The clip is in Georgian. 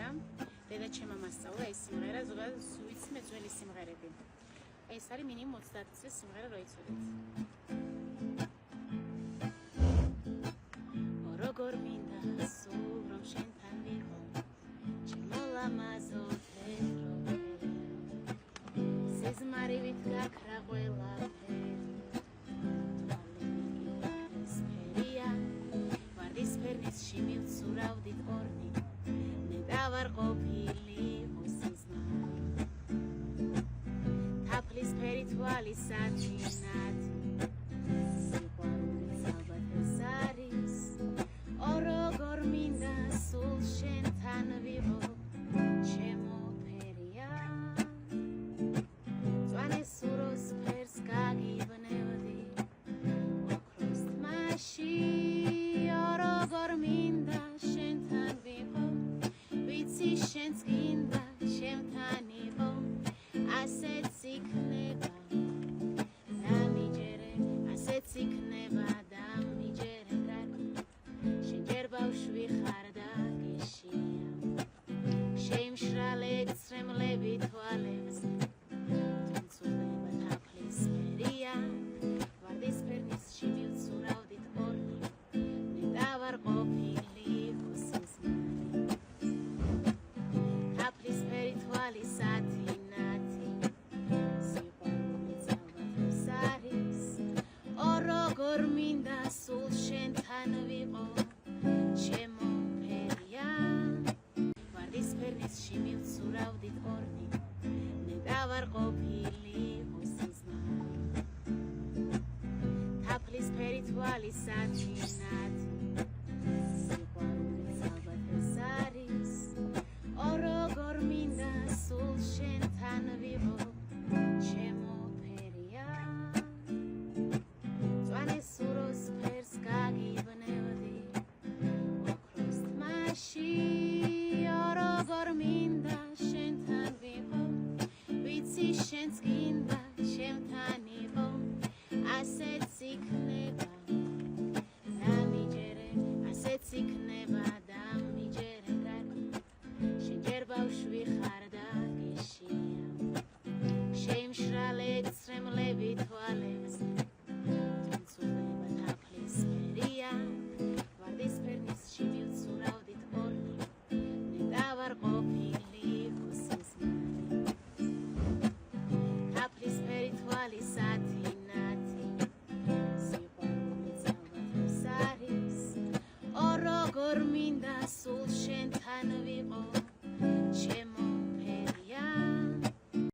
სიმღერა. დედა ჩემმა მასწავლა ეს სიმღერა, ზოგადად ვიცი მე ძველი სიმღერები. ეს არის მინიმუმ 30 წლის სიმღერა, რო იცოდეთ. როგორ მინდა სულ რომ შენთან ვიყო, ჩემო ლამაზო ფეროვე, სიზმარივით გაქრა ყველაფერი. ვარდისფერნისში მივცურავდით ორნი, მე დავარ ყოფილი მოსიზმარი. თაფლისფერი თვალი სათინათი, სიყვარულიც ალბათ ეს არის. ო როგორ მინდა სულ შენთან ვიყო, ჩემო ფერია. მწვანე სუროს ფერს გაგიბნევდი, ოქროს თმაში. როგორ მინდა შენთან ვიყო, ვიცი შენც გინდა ჩემთან იყო, ასეც იქნება და მიჯერე, ასეც იქნება და მიჯერე რაკი, შენ ჯერ ბავშვი ხარ და გეშია, შეიმშრალე ცრემლები თვალებზე, თუნცულება თაფლისფერია, ვარდისფერნისში მივცურავდით ორნი, დავარ ყოფილი მოსიზმარი. თაფლისფერი თვალი სათინათი, სიყვარულიც ალბათ ეს არის. ო როგორ მინდა სულ შენთან ვიყო, ჩემო ფერია. ვარდისფერნისში მივცურავდით ორნი, მე დავარ ყოფილი მოსიზმარი. თაფლისფერი თვალი სათინათი, როგორ მინდა სულ შენთან ვიყო, ჩემო ფერია. მწვანე სუროს ფერს გაგიბნევდი, ოქროს თმაში. როგორ მინდა შენთან ვიყო, ვიცი შენც გინდა ჩემთან იყო, ასეც იქნება და მიჯერე, ასეც იქნება და მიჯერე რაკი, შენ ჯერ ბავშვი ხარ და გეშია, შეიმშრალე ცრემლები თვალებზე, თუნცულება თაფლისფერია, ვარდისფერნისში მივცურავდით ორნი, მე დავარ ყოფილი მოსიზმარი. თაფლისფერი თვალი სათინათი, სიყვარულიც ალბათ ეს არის. ო როგორ მინდა სულ შენთან